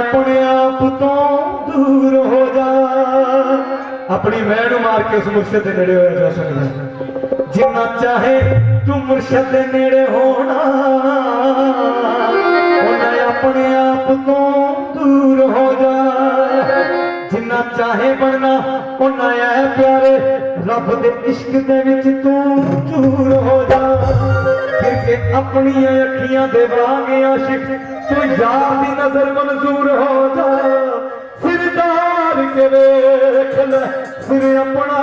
अपने आप तो दूर हो जा। अपनी वैन मार के उस मुर्शद के नेड़े हो जा सकता। जिन्ना चाहे तू मुर्शद के नेड़े होना, अपने आप तो दूर हो जा। जिन्ना चाहे बनना उन्ना है प्यारे रब दे इश्क दे विच तू चूर हो जा। फिर के अपनी अखियां दे वागे आशिक तू यार दी नजर मंजूर हो जा। सिरदार के वेख ले सिर अपना,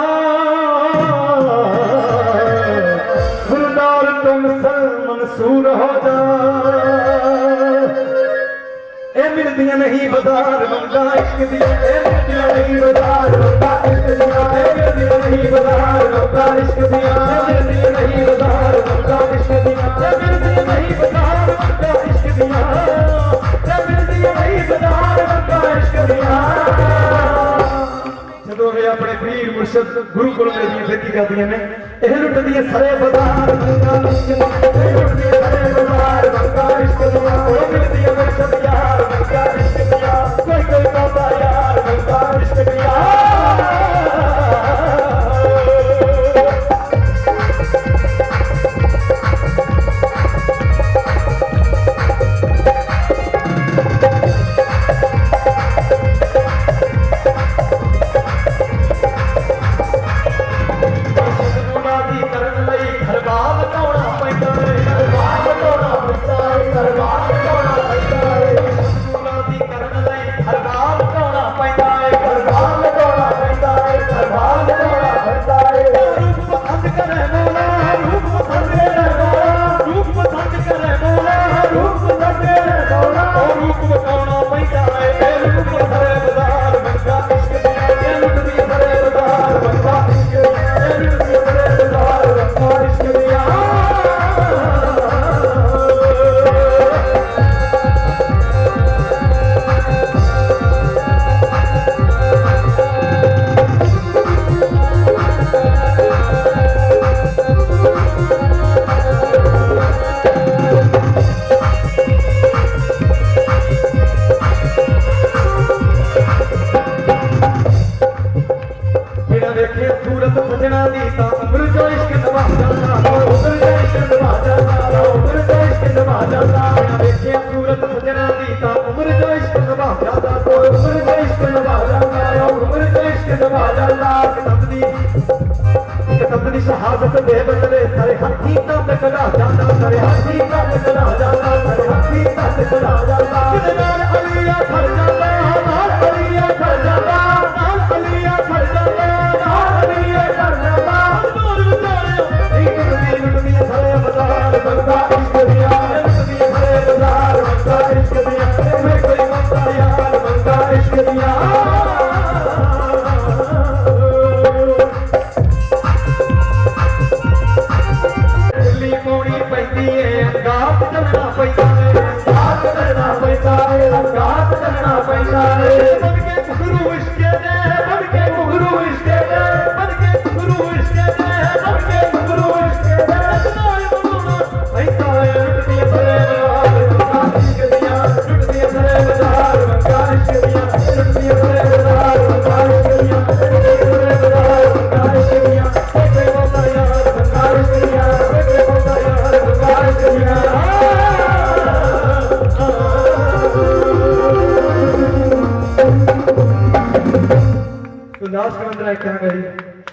सिरदार तुम सल मंसूर हो जा। ए मिलदियां नहीं बाजार बंदा इश्क दिया, ए मिलदियां नहीं बाजार बंदा इश्क दिया, ए मिलदियां नहीं बाजार बंदा इश्क दिया, ए मिलदियां नहीं बाजार बंदा इश्क दिया, ए मिलदियां नहीं बाजार बंदा इश्क दिया, ए मिलदियां नहीं बाजार बंदा इश्क दिया। जदों वे अपने पीर मुर्शद गुरु कोल मिलदियां फिर की करदियां ने, ए लुटदियां सरे बाजार बंदा इश्क दिया, ए लुटदियां सरे बाजार बंदा इश्क दिया, ओ मिलदियां मुर्शद यार बंदा इश्क दिया, कोई कोई बाबा यार बंदा इश्क दिया। शहादत दे बदले सारे हाथी तक करा जाता, सारे हाथी तक करा जाता, सारे हाथी तक करा जाता। नाल अलिया खड़ जाता, नाल अलिया खड़ जाता, नाल अलिया खड़ जाता, नाल अलिया खड़ जाता। दूर विचारे एक लुटदियां सारे बाजार बंदा इश्क दिया, लुटदियां सारे बाजार बंदा इश्क दिया, कोई कोई बंदा यार बंदा इश्क दिया। पैंती है अंगात चलना पैंदा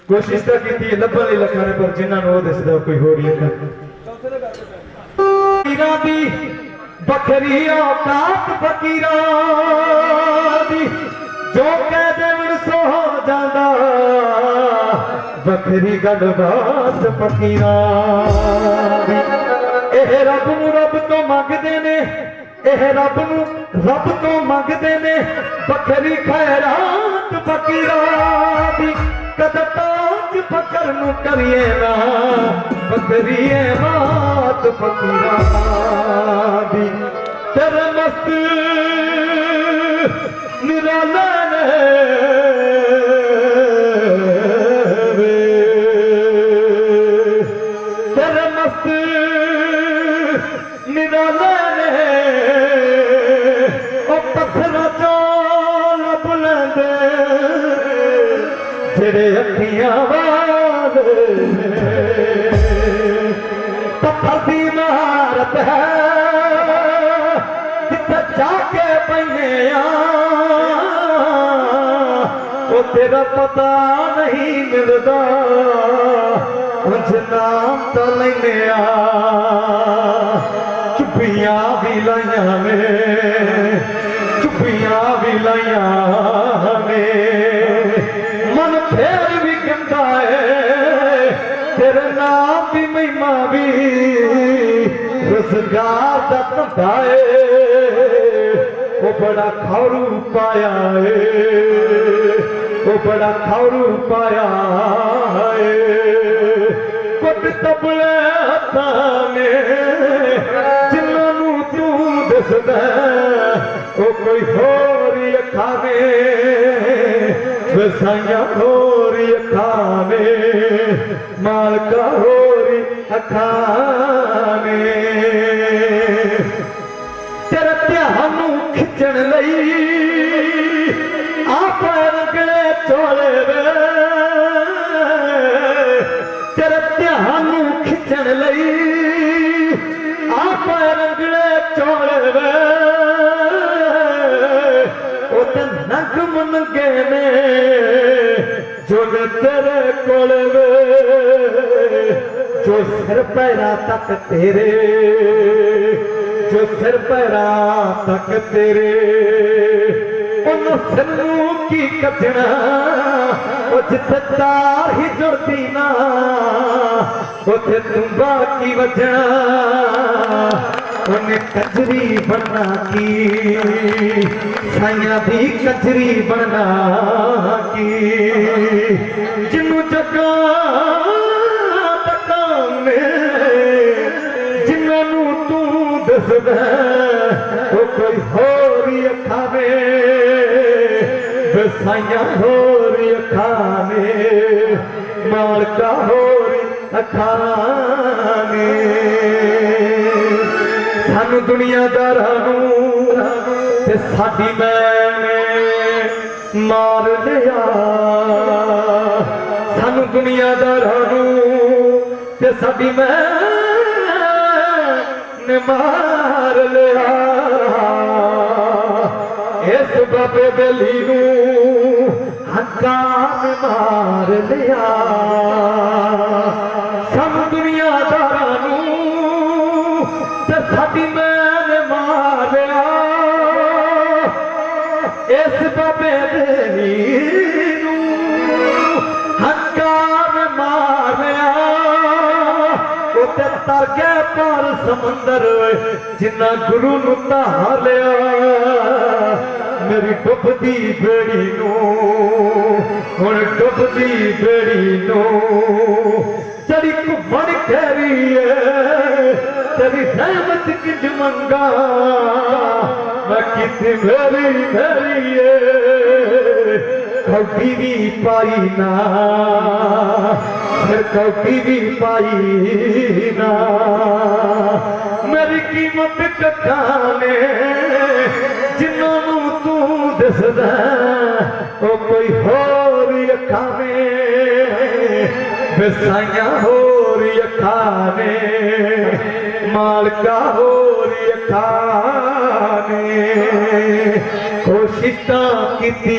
कोशिश तो की लभन लई लखां ने पर जिन्हां नूं दिसदा कोई होर ही लखां फकीरां दी बखरी औकात फकीरां दी जो कह देवन सो हो जांदा बखरी गलबात फकीरां दी एह रब नूं रब तो मंगदे ने एह रब नूं रब तो मंगदे ने बखरी खैरात फकीरां दी कद ताज फकर नूं करिए ना बखरी बात फकीरां दी तेरे मस्त निराले ने तेरे मस्त निराले ने ओ पत्थरां चों लभ लैंदे जेड़े अखियां वाले पत्थर दी महारत है जिथे जाके पैने ओ तेरा पता नहीं मिलदा उंज नाम तो लैने चुप्पियां भी लाइयां ने चुप्पियां भी लाइयां ने मन फिर भी कहता है तेरे नाम की महिमा भी रोजगार का धंधा है वो बड़ा खौरू पाया है वो बड़ा खौरू पाया है कुट तबले हत्थां ने जिन्होंने तू दसदा वो कोई होर ही अखां ने वसाइयां होर ही अखां ने मालका होर ही अखां ने तेरे ध्यान नूं खिचण लई आप रंगले चोले वे तेरे ध्यान नूं खिचण लई आप रंगले चोले वे ओ ते नंग मनगे ने जो तेरे कोल वे जो सिर पैरा तक तेरे जो सिर पैरा तक तेरे उन सिर नूं की कटना ओ जिथे तार ही जुड़ती ना उथे तुम्बा की वजना उन्हें कजरी बनना की साइया भी कजरी बनना की जिन्नू जगा जिन्हों तू दसदा वो कोई होर ही अखां ने बसाइयां होर ही अखां ने मालका होर ही अखां ने सानू दुनियादारां नूं ते साडी मैने मार लिया सानू दुनियादारां नूं ते साडी मैने मार लिया इस बाबे बेली नूं हकाम मार लिया सब दुनियादारां नूं ते साडी मैने मार लिया इस बाबे बेली नूं हकाम मार लिया तर गए पार समंदर जिन्ना गुरु नूं नहा लिया मेरी डुबदी बेड़ी नूं हुण डुबदी बेड़ी नूं चढ़ी घुमण खैरी तेरी रहमत किंज मंगा मैं किते मेरी मेरी कौटी भी पाई ना फिर कौटी भी पाई ना मेरी कीमत कखाने जिन्हों तू दसदा वो कोई होर अखां ने बसाइयां होर अखां ने मालका होर अखां ने कोशिश की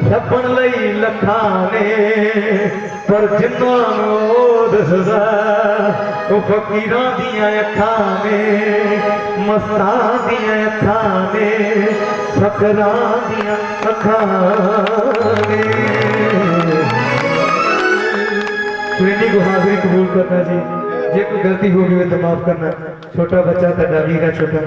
छपन लई लखां ने पर जिन्हों दसदा वो फकीरां दियां अखां ने मस्तां दियां अखां ने फकरां दियां अखां ने। तो इन्हीं को हाजिरी कबूल करना जी। जे कोई गलती हो गई तो माफ करना। छोटा बच्चा तड़ा वीर है छोटा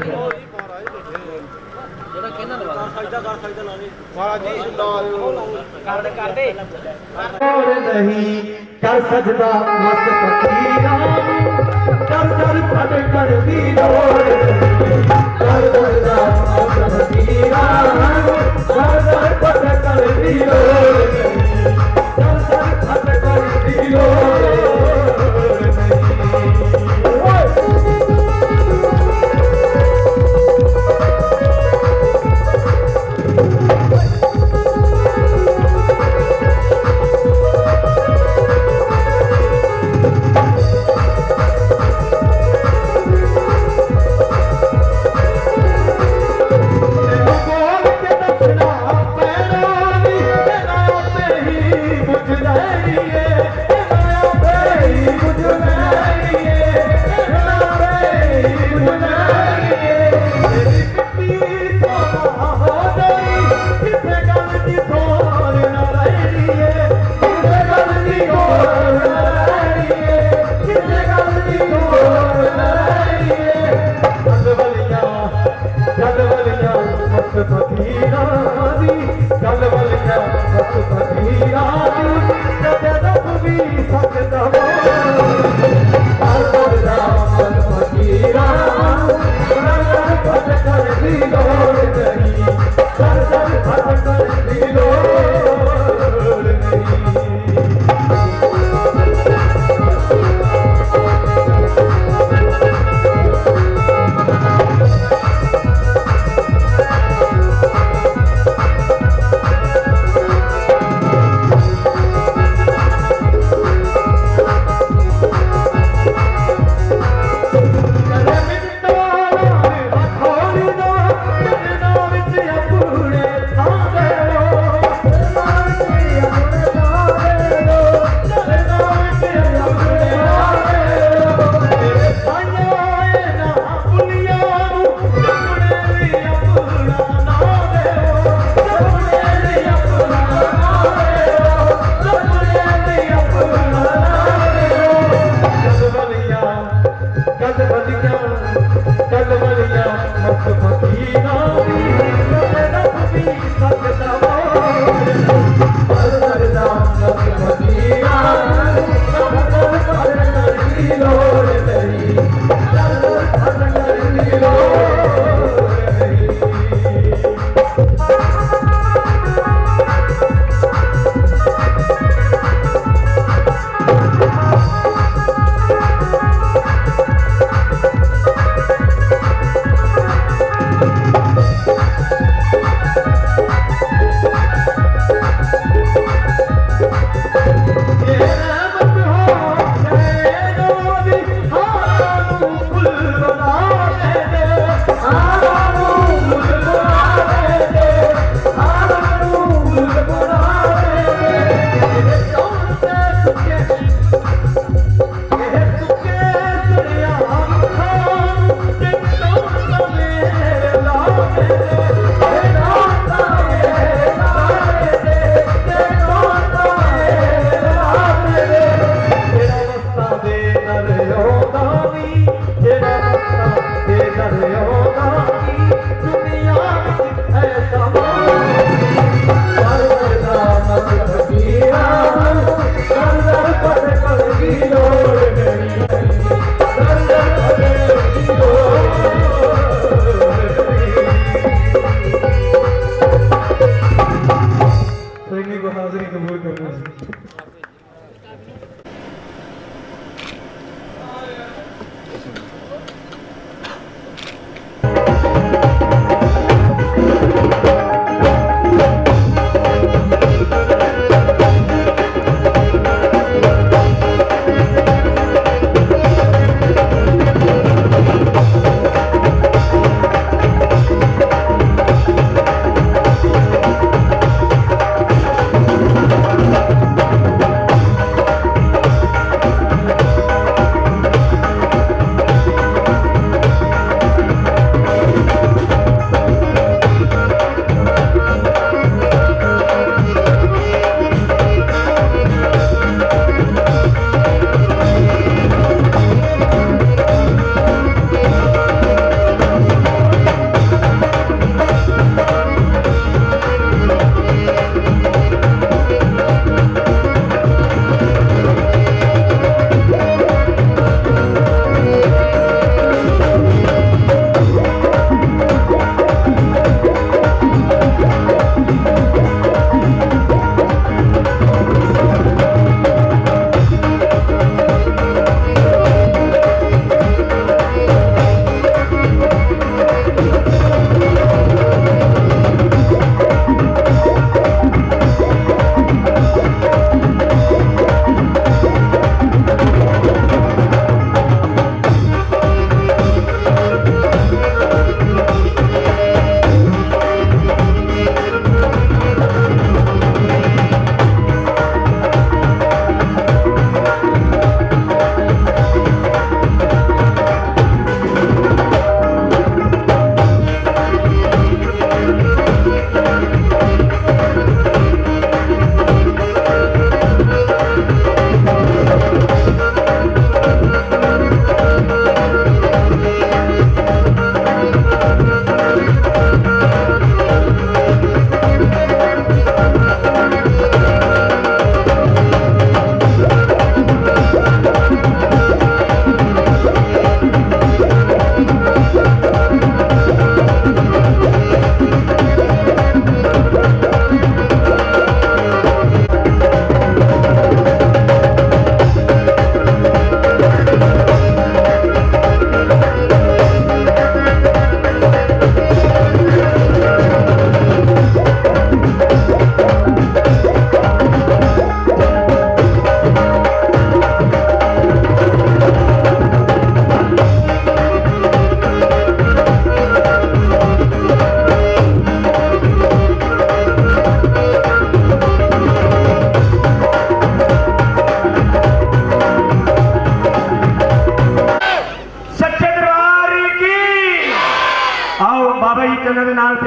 और नहीं कर सजदा मस्त फकीरा कर फट कर दी लोड़ कर सजदा मस्त फकीरा कर फट कर दी लोड़ कर फट कर दी लोड़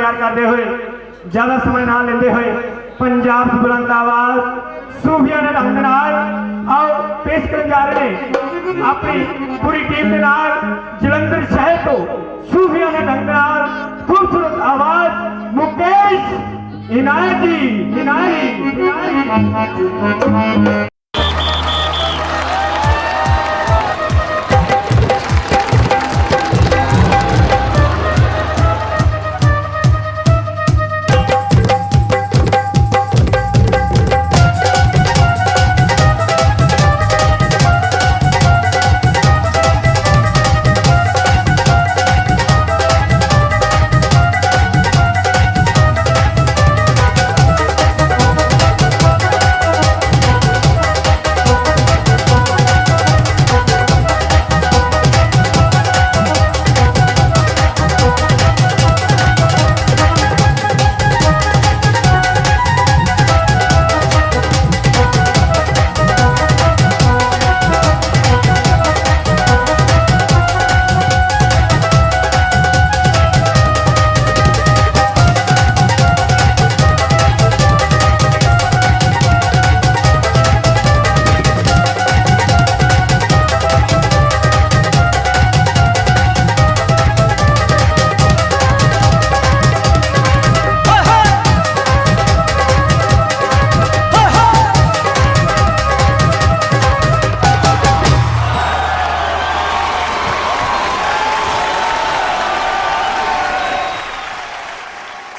प्यार करते हुए ज़्यादा समय ना लेते हुए पंजाब की बुलंद आवाज़ सूफिया ने ढंग नाल आओ पेश कर जा रहे हैं अपनी पूरी टीम के नाल जलंधर शहर तो सूफिया ने ढंग नाल खूबसूरत आवाज़ मुकेश इनायत जी इनायत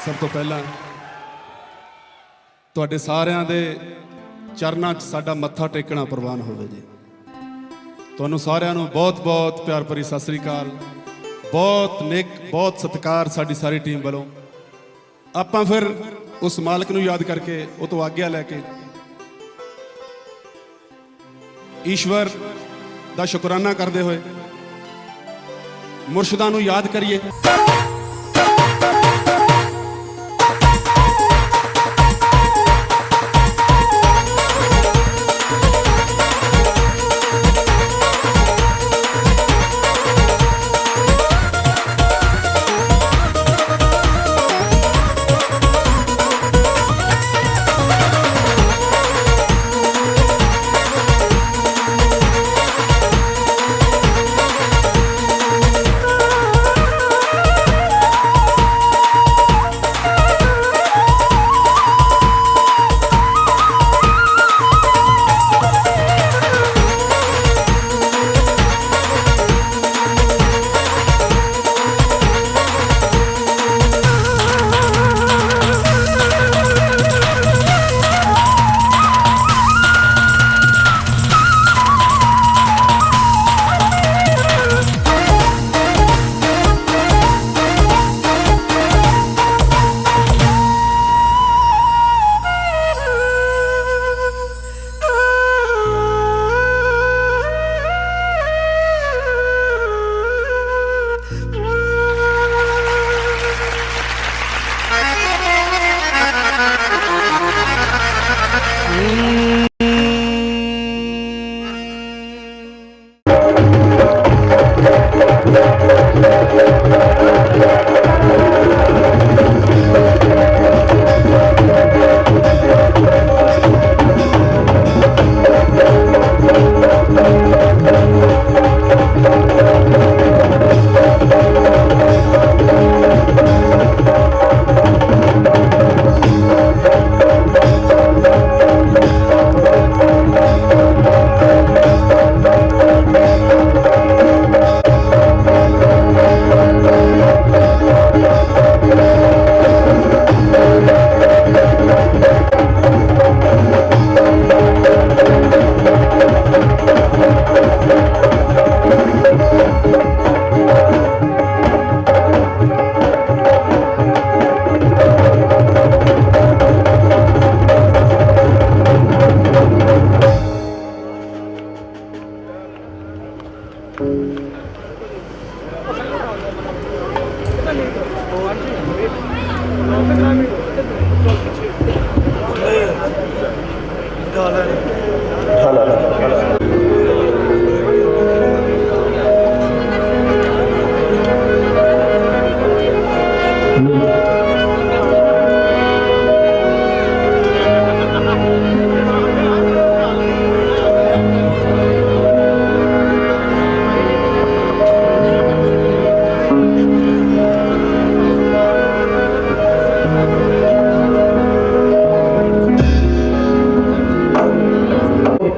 सब तो पहला तुहाडे सारिਆਂ ਦੇ ਚਰਨਾਂ 'ਚ ਸਾਡਾ ਮੱਥਾ ਟੇਕਣਾ ਪ੍ਰਵਾਨ ਹੋਵੇ ਜੀ। ਤੁਹਾਨੂੰ ਸਾਰਿਆਂ ਨੂੰ ਬਹੁਤ-ਬਹੁਤ ਪਿਆਰ ਭਰੀ ਸਤਿ ਸ੍ਰੀ ਅਕਾਲ। ਬਹੁਤ ਨੇਕ ਬਹੁਤ ਸਤਿਕਾਰ ਸਾਡੀ ਸਾਰੀ ਟੀਮ ਵੱਲੋਂ। ਆਪਾਂ ਫਿਰ ਉਸ ਮਾਲਕ ਨੂੰ ਯਾਦ ਕਰਕੇ ਉਹ ਤੋਂ ਆਗਿਆ ਲੈ ਕੇ ਈਸ਼ਵਰ ਦਾ ਸ਼ੁਕਰਾਨਾ ਕਰਦੇ ਹੋਏ ਮੁਰਸ਼ਿਦਾਂ ਨੂੰ ਯਾਦ ਕਰੀਏ।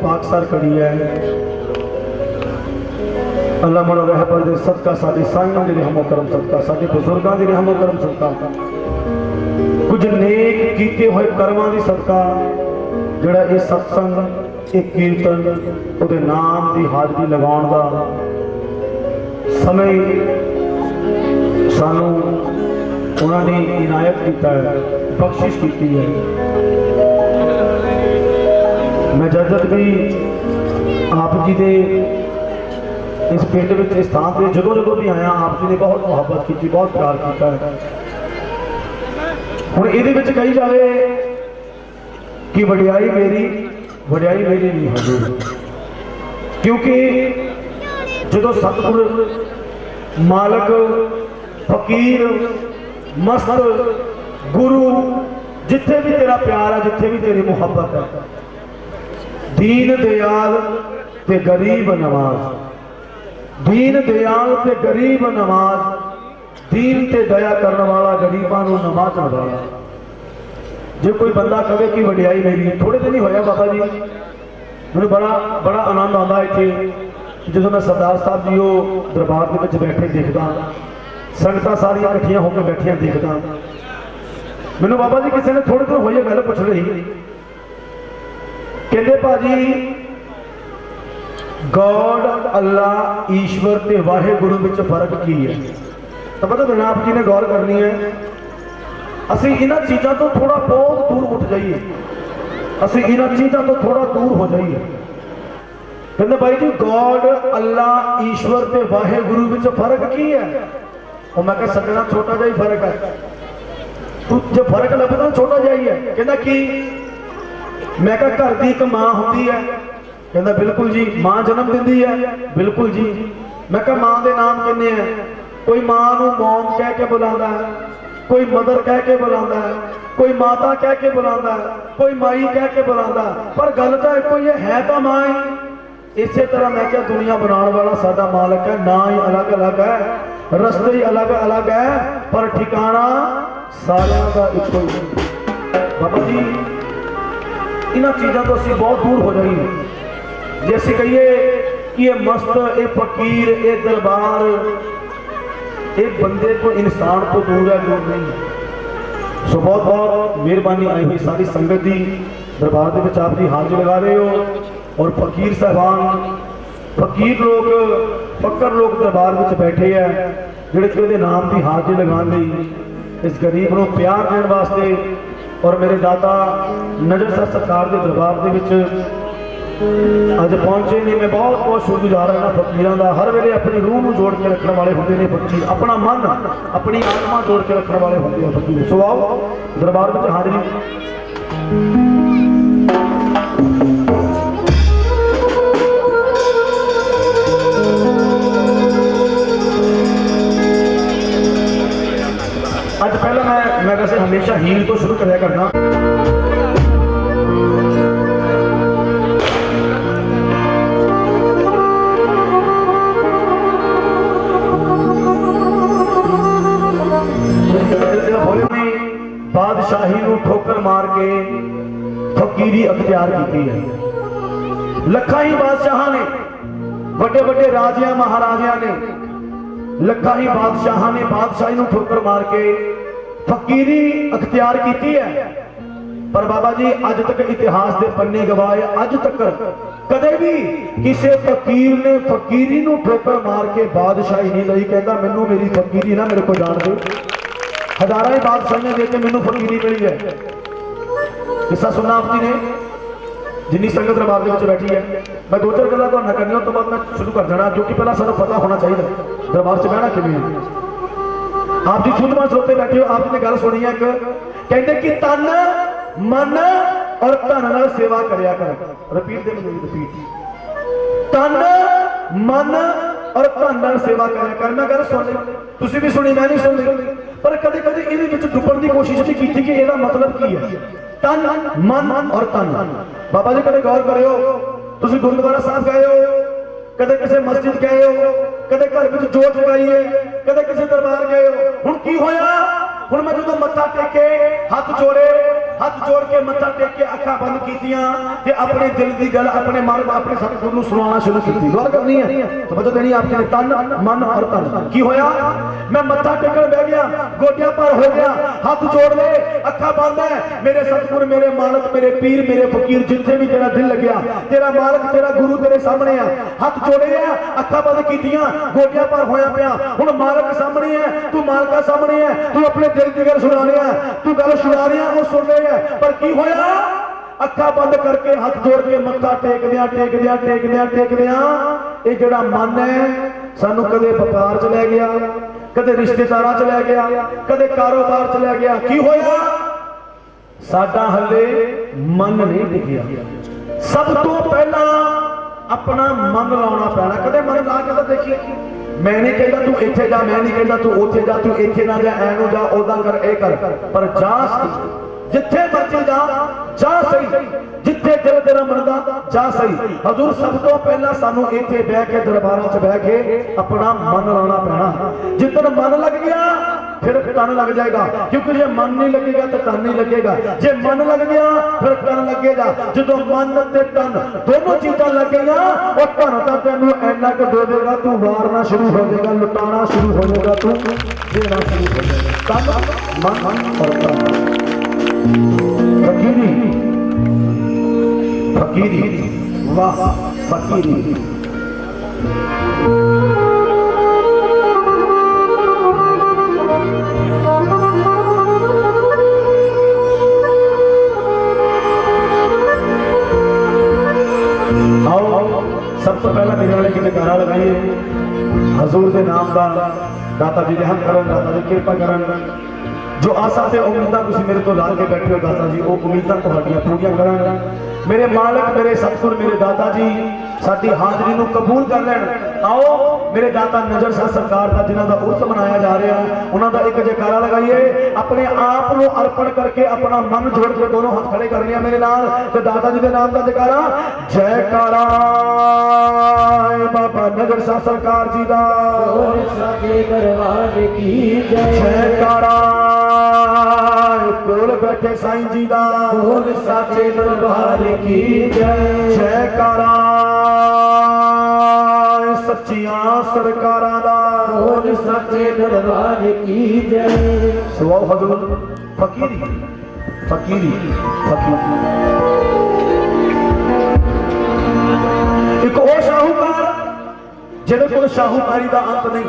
पाकसार कड़ी है। अल्लाह मोला रहबर दे सदका साडे साइयां दे रहमो करम सदका साडे बुजुर्गां दे रहमो करम सदका कुछ नेक कीते हुए कर्मां दी सदका जिहड़ा ये सत्संग ये कीर्तन उहदे नाम दी हाजरी लगाउण दा समय सानू उन्होंने इनायत किया है, बख्शिश की है। मैं जब भी आप जी के इस पिंड में इस स्थान पर जो भी आया आप जी ने बहुत मुहब्बत की, बहुत प्यार किया है। हुण ये कही जाए कि वडियाई मेरी नहीं हजूर, क्योंकि जो सतगुर मालक फकीर मस्त गुरु जिथे भी तेरा प्यार है, जिथे भी तेरी मुहब्बत है, दीन दयाल ते गरीब नवाज, दीन दयाल ते गरीब नवाज, दीन ते दया करने वाला गरीबां नूं नवाजण वाला। जो कोई बंदा कहे कि वडियाई मेरी, थोड़े दिन ही होया बाबा जी मैनूं बड़ा आनंद आता है इत्थे जो मैं सरदार साहब जी वो दरबार के विच बैठे देखदा, संगतां सारियां इकट्ठियां होकर बैठियां देखदा, मैनूं बाबा जी किसी ने थोड़े दिन होई गल पुछ रही, कहंदे भाजी गॉड अल्लाह ईश्वर ते वाहिगुरू विच फर्क की है? तो पता जनाब जी ने गौर करनी है, असी इन्हां चीज़ों तो थोड़ा बहुत दूर उठ जाइए, असी इन्हां चीज़ों तो थोड़ा दूर हो जाइए। कहते भाई जी गॉड अल्लाह ईश्वर ते वाहिगुरू विच फर्क की है? और मैं कहा सजना छोटा जा ही फर्क है, तू जो फर्क लभदा छोटा जा ही है। कहता कि मैं कहा घर की एक मां होंदी है? कहता बिल्कुल जी। मां जन्म दिंदी है? बिल्कुल जी। मैं कहा मां के नाम किन्ने हैं? कोई मां नूं मॉम कह के बुलांदा है, कोई मदर कह के बुलांदा है, कोई माता कह के बुलांदा है, कोई माई कह के बुलांदा है, पर गल तो एको ही है तो मां ही। इसे तरह मैं क्या दुनिया बनाने वाला साडा मालिक है, ना ही अलग अलग है, रस्ते ही अलग अलग है, पर ठिकाना सारियां दा इको ही। बाबा जी इन्हां चीज़ों तो असीं बहुत दूर हो जाइए। जे असीं कहिए कि ये मस्त, ये फकीर, ये दरबार, ये बंदे को इंसान तो दूर है, दूर नहीं। सो बहुत बहुत मेहरबानी आई हुई सारी संगत की, दरबार के आप जी हाजिर लगा रहे हो, और फकीर साहबान फकीर लोग फकर लोग दरबार में बैठे हैं जिहड़े कि उहदे नाम की हाजिर लगाने लई इस गरीब को प्यार देने वास्ते, और मेरे दाता नजर सर सरकार के दरबार के विच अज पहुंचे ने। मैं बहुत बहुत शुक्रगुजार हाँ फकीरों का। हर वेले अपनी रूह को जोड़ के रखने वाले होंगे ने फकीर, अपना मन अपनी आत्मा जोड़ के रखने वाले होंगे हैं फकीर। सो आओ दरबार में हाजिरी। अज पहला मैं वैसे हमेशा हील तो शुरू कराया करना। बादशाही को ठोकर मार के फकीरी अख्तियार की है। लखा ही बादशाह ने, बड़े बड़े राजिया महाराजिया ने, लखा ही बादशाह ने बादशाही को ठोकर मार के फकीरी अख्तियार की है। पर बाबा जी अज तक इतिहास के पन्ने गवाए, अज तक कदे भी किसी फकीर ने फकीरी को ठोकर मार के बादशाही नहीं लई। कहता मैनू मेरी फकीरी ना मेरे को जान दो, हजारों ही बादशाहियां देके मैनू फकीरी मिली है। किस्सा सुनना आप जी ने, जिन्नी संगत दरबार के बैठी है। मैं दो चार गल्लां तुहाडे नाल करनी, उस तो बाद मैं शुरू कर देना, जो कि पहला सानू पता होना चाहिए दरबार से बहना किवें है। आप जी सूझवान श्रोते बैठे हो, आपने गल सुनी है एक, कहते कि तन मन और धन नाल सेवा करया कर। रिपीट दे मैनूं, रिपीट। तन मन और धन नाल सेवा करया कर। मैं गल सुन ली, तुसीं भी सुनी, मैं नहीं सुनी, पर कदे कदे इहदे विच डुब्बण दी कोशिश नहीं की कि इहदा मतलब की है तन मन और धन। बाबा जी कदे गौर करियो, तुसीं गुरुद्वारा साहब गए हो, कदे किसी मस्जिद गए हो, कदे घर में जोत जगाई है, कदे किसी दरबार गए हो। हुण की होया, हुण मैं जो मत्था टेके हाथ जोड़े हथ जोड़ के मत्था टेक के अखा बंद कीतियां ते अपने दिल की गल अपने मालिक अपने सतगुरु नूं सुनाना शुरू की। गौर करनी है, तवज्जो देनी आपके लिए। तन मन और तन की होया, मैं मत्था टेकन बह गया, गोडियां पर हो गया, हाथ जोड़ ले, अखा बंद है। मेरे सतगुरु मेरे मालिक मेरे पीर मेरे फकीर जिथे भी तेरा दिल लग्या, तेरा मालिक तेरा गुरु तेरे सामने आ। हाथ जोड़े आ, अखा बंद कीतियां, गोडियां पर होया पिया। हुण मालिक सामने है, तू मालिका सामने है, तू अपने दिल की गल सुना रहा है, तू गल सुना रहा वो सुन रहे है। पर की होया, अखा बंद करके हाथ जोड़ के मत्था टेकदियां टेकदियां टेकदियां टेकदियां ये जिहड़ा मन है सानू कदे व्यापार च लै गया, कदे रिश्तेदारां च लै गया, कदे कारोबार च लै गया। की होया, साडा हले मन नहीं टिकिया। सब तो पहला अपना मन लाना पैना। कदे मन ला के तो देखिए, मैं नहीं कहता तू इत्थे जा, मैं नहीं कहता तू उत्थे जा, तू इत्थे ना जा, ऐनू जा, ओदा कर, ए कर, पर जा जिथे मर्जी जा सही, जिथे दिल तेरा मनदा जा सही। हजूर सब तो पहला सानू इत्थे बह के दरबारां च बह के अपना मन लाना पैना। जिधर मन लग गया फिर तन लग जाएगा, क्योंकि जे मन नहीं लगेगा तो तन नहीं लगेगा। जे मन लग गया फिर तन लगेगा। जो मन ते तन दोनों चीज़ां लगेगा और तन तो तेनू इन्ना क दे देगा, तू वारना शुरू हो जाएगा, लुटाना शुरू हो जाएगा, तू देना शुरू हो जाएगा। तन मन और तन फकीरी फकीरी वाह फकीरी। आओ सब तो पहला मेरे वाले की नकारा लगाइए। हजूर के नाम का दाता जी रहम करन, दाता जी कृपा करन। जो आसा ते उम्मीदां तुसीं मेरे तो ला के बैठे हो दाता जी, वो उम्मीदां तुहाडियां पूरीआं करन। मेरे मालिक मेरे सतगुर मेरे दाता जी साडी हाजरी नूं कबूल कर लैण। आओ मेरे दाता नजर शाह सरकार दा जिन्हां दा उर्स मनाया जा रहा है, उन्हां दा एक जयकारा लगाइए। अपने आप नूं अर्पण करके अपना मन जोड़ के दोनों हाथ खड़े करने मेरे नाल ते दाता जी दे नाम दा जयकारा। जयकारा बाबा नजर शाह सरकार जी दा, जयकारा कोल बैठे साईं जी दा, बोल साचे दरबार की जय। जयकारा सच्चियां सरकारां दा, बोल साचे दरबार की जय। सुभाओ हजूर फकीरी फकीरी फकीरी। एक और शाहूकार जिहदे कोल शाहूकारी दा अंत नहीं,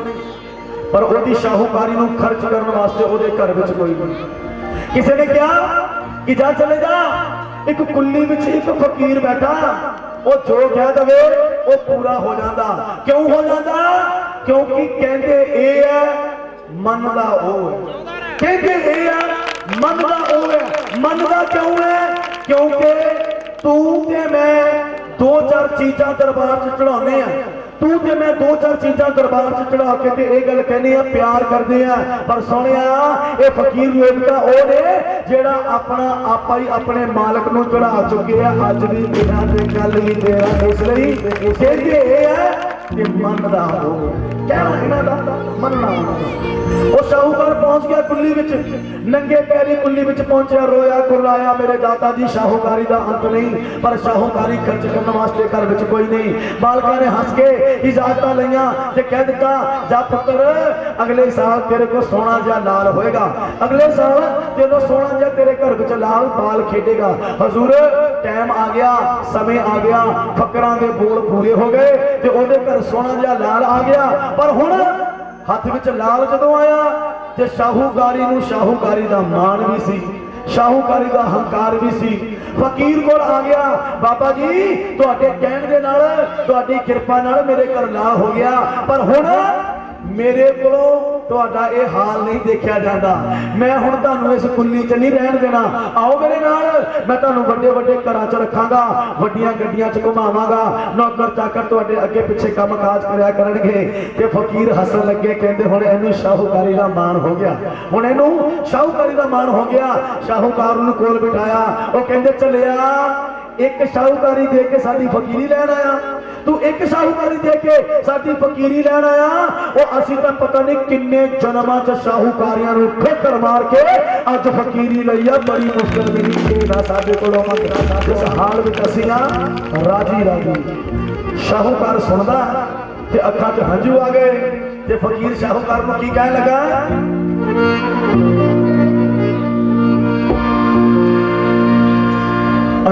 पर ओदी शाहूकारी नूं खर्च करने वास्ते ओदे घर विच कोई नहीं। किसी ने कहा कि जा चले जा, एक कुल्ली विच एक फकीर बैठा, वो जो कह दे वो पूरा हो जाता। क्यों हो जाता? क्योंकि कहते ए है मन दा ओ है, कहते ए है मन दा ओ है। मन दा क्यों है? क्योंकि तू ते मैं दो चार चीज़ां दरबार च चढ़ाने हैं, तू ते मैं दो चार चीज़ां दरबार च चढ़ा के ते यह गल कहने प्यार करते हैं। पर सुनिया ये फकीर लोग तो वो ने जेड़ा अपना आपा ही अपने मालक नूं चढ़ा चुके हैं। अज भी बिना ते गल ही तेरा, इसलिए कहते है कि मन दा हो कहना इन्हां दा मनना। वो शाहूकार पहुंच गया कुल्ली विच, नंगे पैरी कुल्ली विच पहुंचा, रोया कुर्राया। मेरे दाता जी शाहूकारी दा अंत नहीं, पर शाहूकारी खर्च करने वास्ते घर विच कोई नहीं। बालका ने हंस के इजाजत लिया ते कह दिता, जा पुत्र अगले साल तेरे को सोना जा लाल होएगा, अगले साल तेरे सोना जा तेरे घर विच लाल बाल खेडेगा। हजूर टाइम आ गया, समय आ गया, फकरां दे बोल पूरे हो गए ते ओदे घर सोना जा लाल आ गया। पर हुण हथ विच लाल जदों आया ते शाहूकारी नूं शाहूकारी दा मान भी सी, शाहूकारी दा हंकार भी सी। फकीर कोल आ गया, बाबा जी तुहाडे कहण दे नाल तुहाडी किरपा नाल मेरे घर लाल हो गया, पर हुण मेरे कोलों तुहाडा ये हाल नहीं देखा जाता। मैं हुण तुहानूं इस कुल्ली च नहीं रहन देना। आओ मेरे नाल, मैं तुहानूं वड्डे वड्डे घरां च रखांगा, वड्डियां गड्डियां च घुमावांगा, नौकर चाकर तुहाडे अगे पिछे काम काज करया करनगे। ते फकीर हसन लगे, कहंदे हुण इहनूं शाहूकारी दा मान हो गया, हुण इहनूं शाहूकारी दा मान हो गया। शाहूकार नूं कोल बिठाया, वो कहंदे चलिया एक शाहूकारी दे के साडी फकीरी लैण आया, तू तू एक शाहूकारी दे के साडी फकीरी लैन आया। वो असी तो पता नहीं किन्ने जन्मां च शाहूकारियां नूं ठोकर मार के अज फकीरी लई आ। बड़ी मुश्किल मिली ना साडे कोलों मंगना। इस हाल विच असीं आ राजी राजी। शाहूकार सुनदा ते अखां च हंझू आ गए ते फकीर शाहूकार नूं की कहण लगा,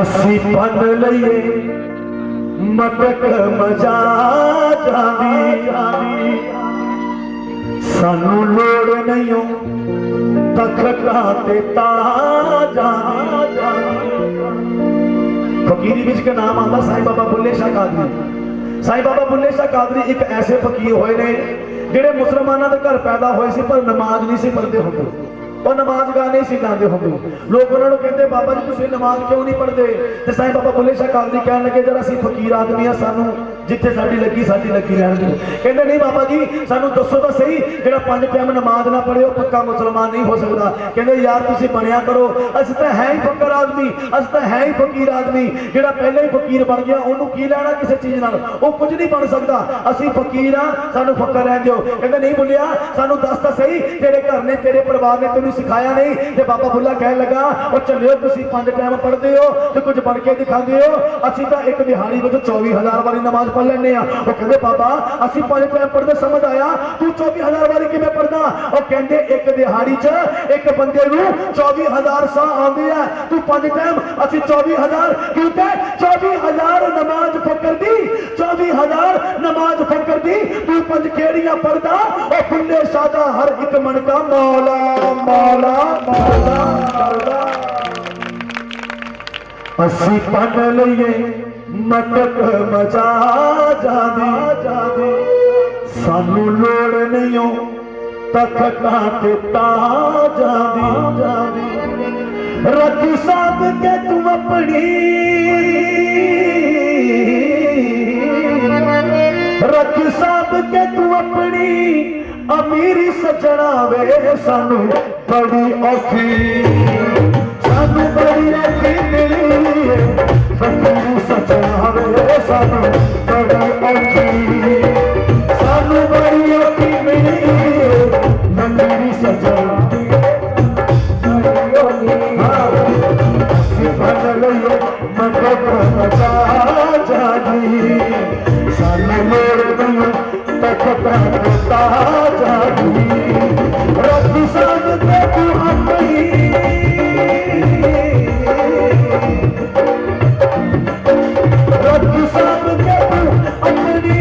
असी पन लईए मटक मजा जादी, सानू लोड़ नहीं तखता ते ताजा। फकीरी विच के नाम आता साईं बाबा बुल्ले शाह कादरी। साईं बाबा बुल्ले शाह कादरी एक ऐसे फकीर होए ने जिहड़े मुसलमानों के घर पैदा होए सी पर नमाज नहीं सी पढ़ते होंदे। और नमाज गा नहीं सिखाते होंगे। लोग उन्होंने कहते बाबा जी तुसीं नमाज क्यों नहीं पढ़ते? तो साईं बाबा बुल्ले शाह कादरी कहने लगे जरा असीं फकीर आदमी आ, सानू जिथे साडी लगी रहण दिओ। कहते नहीं बाबा जी सानू दसो तो सही, जिहड़ा 5 टाइम नमाज ना पढ़े वो पक्का मुसलमान नहीं हो सकता। कहते यार तुसीं बनिया करो, असीं तां है ही फकर आदमी, असीं तां है ही फकीर आदमी। जिहड़ा पहले ही फकीर बन गया उन्होंने की लेना किसी चीज़ नाल, वो कुछ नहीं बन सकता। असीं फकीर आ, सानू फकर रहण दिओ। कहते नहीं बुल्लिया सानू दस तो सही, तेरे घर ने तेरे परिवार ने तेनू सिखाया नहीं? ते बाबा बुल्ला कह लगा और चलियो तुसीं 5 टाइम पढ़ते हो तो कुछ बन के दिखाते हो, असीं तां एक दिहाड़ी में 24,000 वारी नमाज पढ़ लैंदे आ। वो कहते बाबा असीं 5 टाइम पढ़ते, समझ आया तू 24,000 वारी किवें पढ़दा? और कहते एक दिहाड़ी च एक बंदे नूं 24,000 साह आउंदे आ, तू 5 टाइम असीं 24,000 क्योंकि 24,000 नमाज फकर दी, 24,000 नमाज फकर दी, तू 5 केड़ियां पढ़दा? और बुल्ले शाह दा हर एक मन का मौला मौला मौला मौला। असी पन लईए मटक मचा जादी, सानू लोड़ नहीं तखता ते ताजा दी। रखी साहब के तू अपनी, रखी साहब के तू अपनी अमीरी सजना वे, सानू बड़ी औखी, सानू बड़ी औखी मिली फकीर सजना वे, सानू बड़ी औखी, सानू बड़ी औखी मिली फकीर सजना बन लईए मटक मचा जादी, सानू लोड़ नहीं तखता ते ताजा दी। रखी साहब के तू अपनी, रखी साहब के तू अपनी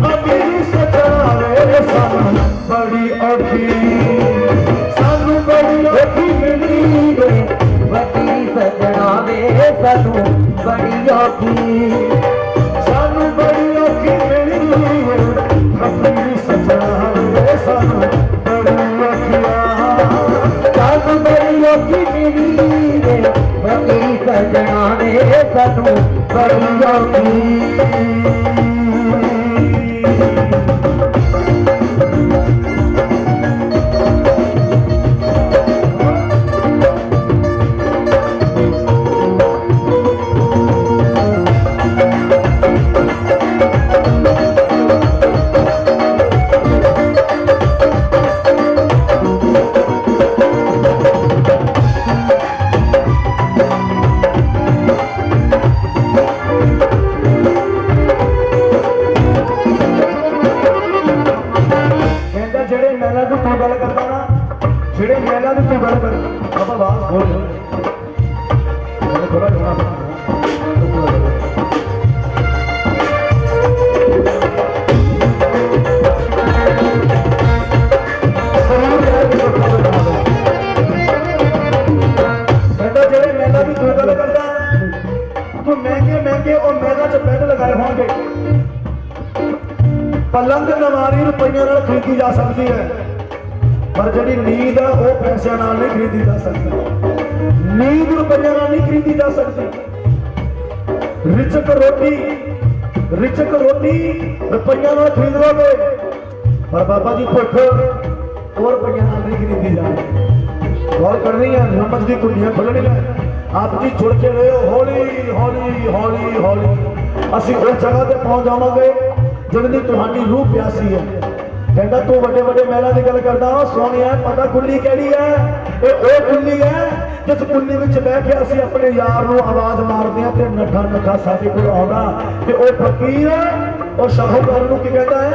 अमीरी सजावे, सानू बड़ी औखी, सानू बड़ी औखी मिली फकीर सजना वे, सानू बड़ी औखी, सानू बड़ी औखी मिली फकीर सजना वे, सानू बड़ी औखिया, सानू बड़ी औखी मिली फकीर सजना वे, सानू बड़ी औखी। पलंग नवारी रुपये खरीदी जा सकती है, पर जी नींद है वह पैसों नहीं खरीदी जा सकती। नींद रुपये नहीं खरीदी जा सकती। रिचक रोटी रुपये खरीद लोगे, पर बाबा जी भुख और रुपये नहीं खरीदी जा। गौर करनी है, नमक की कुंडियां खुलनी है, आप जी जुड़ के रहो हौली हौली हौली हौली। ਅਸੀਂ ਉਸ ਜਗ੍ਹਾ ਤੇ ਪਹੁੰਚ ਜਾਵਾਂਗੇ ਜਿੰਨੀ ਤੁਹਾਡੀ ਰੂਹ ਪਿਆਸੀ ਹੈ। ਕਹਿੰਦਾ ਤੂੰ ਵੱਡੇ ਵੱਡੇ ਮਹਿਲਾਂ ਦੀ ਗੱਲ ਕਰਦਾ ਵਾ, ਸੋਹਣਿਆ ਪਤਾ ਕੁੱਲੀ ਕਿਹੜੀ ਹੈ? ਇਹ ਉਹ ਕੁੱਲੀ ਹੈ ਜਿਸ ਕੁੱਲੀ ਵਿੱਚ ਬਹਿ ਕੇ ਅਸੀਂ ਆਪਣੇ ਯਾਰ ਨੂੰ ਆਵਾਜ਼ ਮਾਰਦੇ ਹਾਂ ਤੇ ਨੱਠਾ ਨੱਠਾ ਸਾਡੇ ਕੋਲ ਆਉਂਦਾ। ਤੇ ਉਹ ਫਕੀਰ ਉਹ ਸ਼ਾਹੂਕਾਰ ਨੂੰ ਕੀ ਕਹਿੰਦਾ ਹੈ?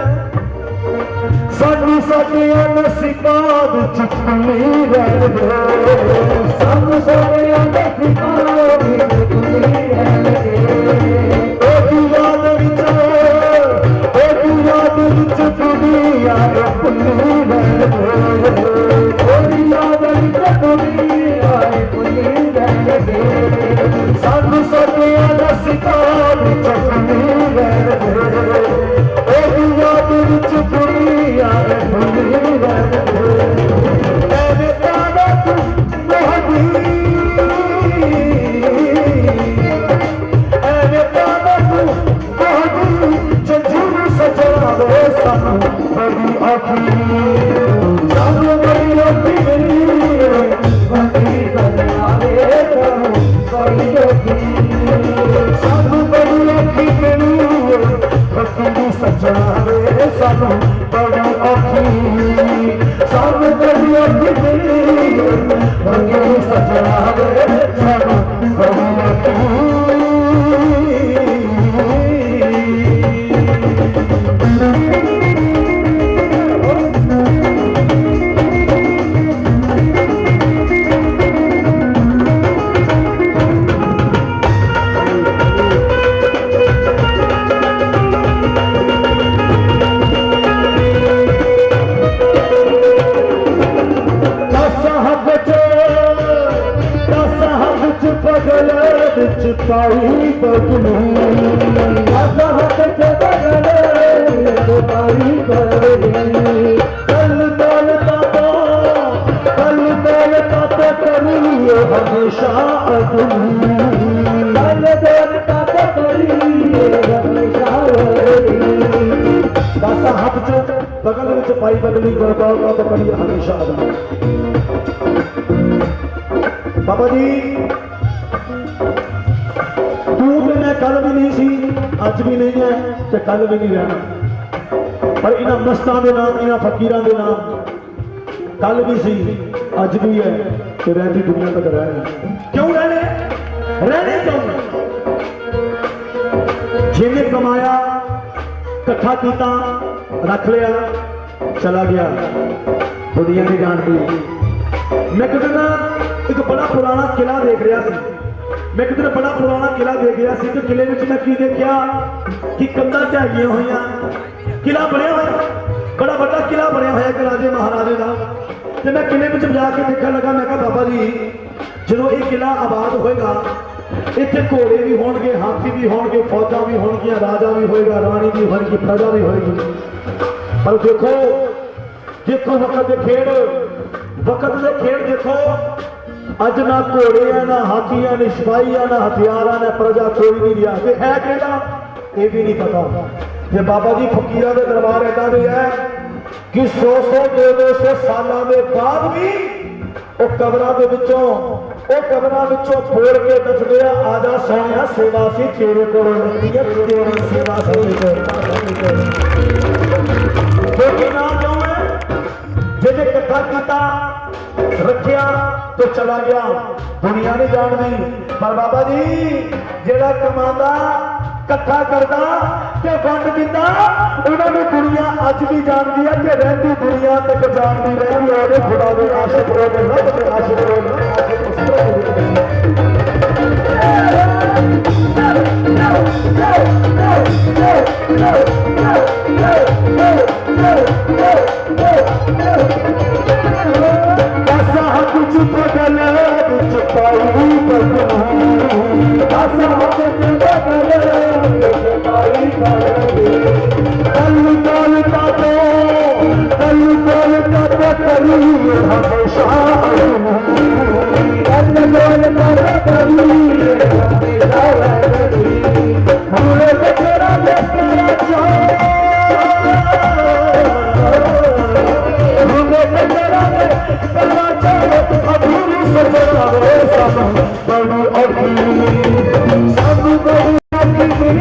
ਸਾਨੂੰ ਸਾਡੀਆਂ ਨਸੀਬਾਂ ਵਿੱਚ ਕੁੱਲੀ ਰਹਿਣ ਦੇ, ਸਾਨੂੰ ਸਾਡੀਆਂ ਨਸੀਬਾਂ ਵਿੱਚ ਕੁੱਲੀ ਰਹਿਣ ਦੇ। ਉਹ ਯਾਦ ਵਿੱਚ ਦੁਨੀਆ ਕੁੱਲੀ ਰਹਿਣ ਦੇ, ਉਹ ਯਾਦ ਵਿੱਚ ਦੁਨੀਆ ਕੁੱਲੀ ਰਹਿਣ ਦੇ। ਸਾਨੂੰ ਸਾਡੀਆਂ ਨਸੀਬਾਂ ਵਿੱਚ ਕੁੱਲੀ ਰਹਿਣ ਦੇ, ਉਹ ਯਾਦ ਵਿੱਚ ਦੁਨੀਆ ਕੁੱਲੀ ਰਹਿਣ ਦੇ। ਐਵੇਂ ਤਾਰਾ ਤੂੰ ਮੋਹਦੀ, ਐਵੇਂ ਤਾਰਾ ਤੂੰ ਮੋਹਦੀ, ਜੰਜੂ ਸਜਣਾ ਵੇ ਸਾਨੂੰ ਬੜੀ ਔਖੀ, ਸਾਨੂੰ ਬੜੀ ਔਖੀ ਮਿਲੀ, ਬੜੀ ਸਜਣਾ ਵੇ ਸਾਨੂੰ ਬੜੀ ਔਖੀ, ਸਾਨੂੰ ਬੜੀ ਔਖੀ ਮਿਲੀ, ਬੜੀ ਸਜਣਾ ਵੇ ਸਾਨੂੰ ਬੜੀ ਔਖੀ, ਸਾਨੂੰ ਬੜੀ ਔਖੀ ਮਿਲੀ, ਬੜੀ ਸਜਣਾ ਵੇ ਸਾਨੂੰ ਬੜੀ ਔਖੀ। ਪਾਈ ਬਗਨੀ ਆਜ਼ਾਦ ਤੇ ਬਗਲੇ ਪਾਈ ਬਗਨੀ, ਕਲ ਦਲ ਤਾ ਕਰੀਏ ਹਮੇਸ਼ਾ ਅਦਨੀ, ਕਲ ਦਲ ਤਾ ਕਰੀਏ ਹਮੇਸ਼ਾ ਅਦਨੀ। ਦਸ ਹੱਥ ਚ ਬਗਲ ਵਿੱਚ ਪਾਈ ਬਗਨੀ ਗੁਰਦੁਆਰਾ ਤੇ ਕਰੀਏ ਹਮੇਸ਼ਾ ਅਦਨੀ। ਬਾਬਾ ਜੀ कल भी नहीं सी, अज भी नहीं है तो कल भी नहीं रहना, पर इन्हां मस्तां दे नाम, इन्हां फकीरां दे नाम कल भी सी, अज भी है तो रहती दुनिया तक रहने। क्यों रहने? रहने क्यों? जिन्हें कमाया इकट्ठा किया रख लिया चला गया, दुनिया नहीं जानती। मैं कहता ना एक बड़ा पुराना किला देख रहा था, मैं कितने बड़ा पुराना किला देख गया सी, तो किले में मैं की देखा कि कंधा ढाइया हुई, किला बनया हुआ, बड़ा बड़ा किला बनया हुआ कि राजे महाराजे का। तो मैं किले में जाके देखने लगा, मैं कहा बाबा जी जो ये किला आबाद होएगा इतने घोड़े भी होंगे, हाथी भी होंगे, फौजा भी होंगियां, राजा भी होएगा, रानी भी होगी, प्रजा भी होएगी। पर देखो देखो वक्त के खेड, वक्त के खेड देखो, अज ना घोड़े है, ना हाथी है, ना सिपाही है, ना हथियार है, ना प्रजा, कोई नहीं दिया। है केड़ा ये भी नहीं पता। ये बाबा जी फकीरां दे दरबार इदां दे है कि 100 200 सालों के बाद भी वो कबरां दे विचों बोल के दसदे आ जा सोहणिया सेवा सी तेरे कोलों लैंदी है, तेरी सेवा क्योंकि ना क्यों है जिन्हें इकट्ठा किया रखिया तो चला गया, दुनिया नहीं जानती। पर बाबा जी जेड़ा कमांदा इकट्ठा करता ते वंड दिंदा, उन्होंने दुनिया अज भी जानती है कि रहती दुनिया तक जानती रही है। खुदा दे आशिक रहे, रब दे आशिक Gracias.